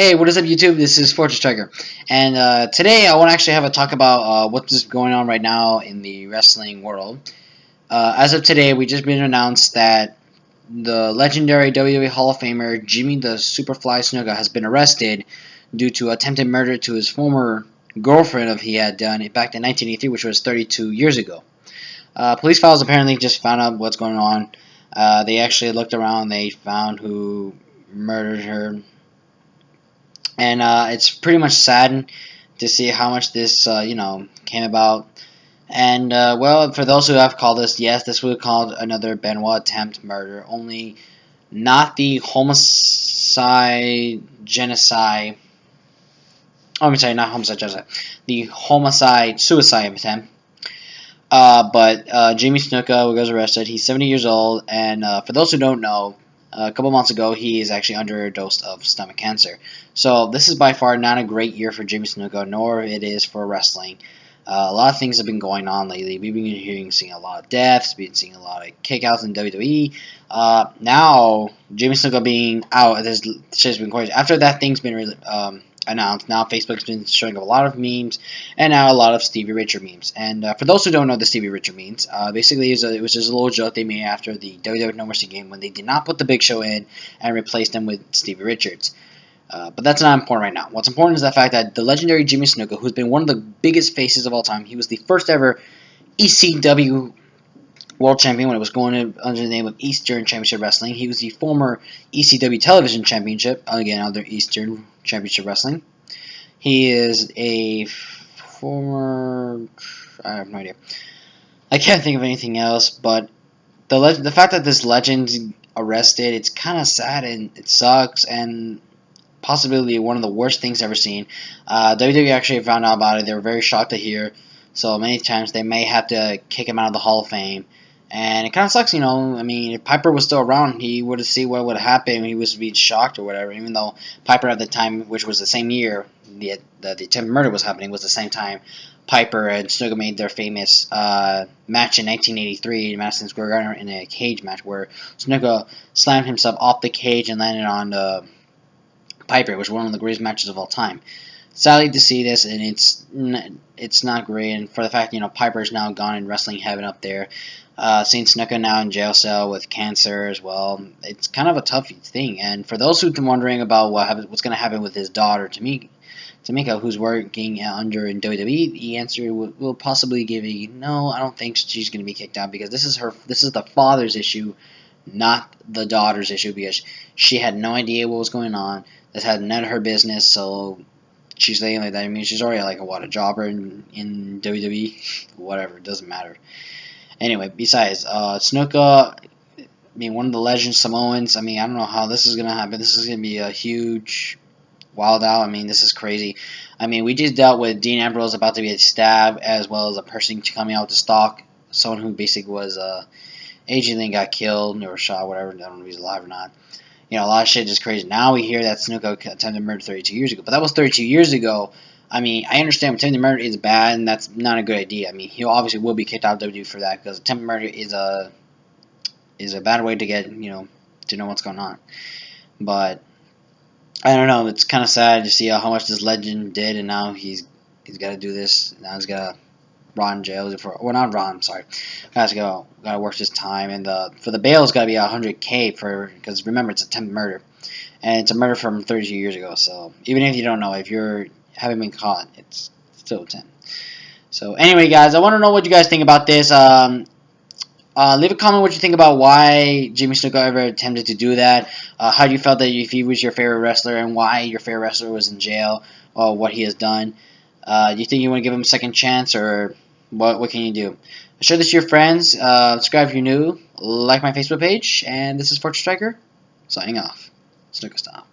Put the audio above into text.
Hey, what is up, YouTube? This is Fortress Striker, and today I want to actually have a talk about what's going on right now in the wrestling world. As of today, we just been announced that the legendary WWE Hall of Famer Jimmy the Superfly Snuka has been arrested due to attempted murder to his former girlfriend of he had done it back in 1983, which was 32 years ago. Police files apparently just found out what's going on. They actually looked around. They found who murdered her. And it's pretty much sad to see how much this, came about. And, well, for those who have called this, yes, this would be called another Benoit attempt murder, only not the homicide genocide. Oh, I'm sorry, not homicide genocide. The homicide suicide attempt. But Jimmy Snuka was arrested. He's 70 years old, and for those who don't know, a couple months ago, he is actually underdosed of stomach cancer. So this is by far not a great year for Jimmy Snuka, nor it is for wrestling. A lot of things have been going on lately. We've been seeing a lot of deaths, we've been seeing a lot of kickouts in WWE. Now, Jimmy Snuka being out, this shit's been crazy. After that thing's been announced, now Facebook's been showing up a lot of memes, and now a lot of Stevie Richard memes. And for those who don't know the Stevie Richard memes, basically it was just a little joke they made after the WWE No Mercy game when they did not put the Big Show in and replaced them with Stevie Richards. But that's not important right now. What's important is the fact that the legendary Jimmy Snuka, who's been one of the biggest faces of all time, he was the first ever ECW World Champion when it was going under the name of Eastern Championship Wrestling. He was the former ECW Television Championship, again, under Eastern Championship Wrestling. He is a former... I have no idea. I can't think of anything else, but the fact that this legend's arrested, it's kind of sad and it sucks, and possibly one of the worst things ever seen. WWE actually found out about it. They were very shocked to hear. So many times they may have to kick him out of the Hall of Fame. And it kind of sucks, I mean, if Piper was still around, he would have seen what would happen when he was being shocked or whatever. Even though Piper at the time, which was the same year the attempted murder was happening, was the same time Piper and Snuka made their famous match in 1983 in Madison Square Garden in a cage match where Snuka slammed himself off the cage and landed on Piper, which was one of the greatest matches of all time. Sadly to see this, and it's not great. And for the fact, Piper's now gone in wrestling heaven up there. Seeing Snuka now in jail cell with cancer as well. It's kind of a tough thing. And for those who've been wondering about what's going to happen with his daughter, Tamika, who's working under in WWE, the answer will possibly give a no. I don't think she's going to be kicked out because this is the father's issue, not the daughter's issue, because she had no idea what was going on. This had none of her business, so she's saying like that. I mean, she's already like a jobber in WWE, whatever. It doesn't matter. Anyway, besides, Snuka, I mean, one of the legend Samoans. I mean, I don't know how this is gonna happen. This is gonna be a huge wild out. I mean, this is crazy. I mean, we just dealt with Dean Ambrose about to be stabbed, as well as a person coming out to stalk someone who basically was agent then got killed or shot, whatever. I don't know if he's alive or not. A lot of shit is crazy. Now we hear that Snuka attempted murder 32 years ago. But that was 32 years ago. I mean, I understand attempted murder is bad, and that's not a good idea. I mean, he obviously will be kicked out of WWE for that, because attempted murder is a bad way to get, to know what's going on. But, I don't know. It's kind of sad to see how much this legend did, and now he's got to do this. Now he's got to rot in jail not rot. I'm sorry. Guys, gotta work this time, and for the bail it's gotta be $100K because remember it's attempted murder, and it's a murder from 32 years ago. So even if you don't know, if you haven't been caught, it's still 10. So anyway, guys, I want to know what you guys think about this. Leave a comment what you think about why Jimmy Snuka ever attempted to do that. How you felt that if he was your favorite wrestler and why your favorite wrestler was in jail, or what he has done. Do you think you want to give him a second chance, or what can you do? Share this to your friends. Subscribe if you're new. Like my Facebook page. And this is Fortress Striker, signing off. Snuka style.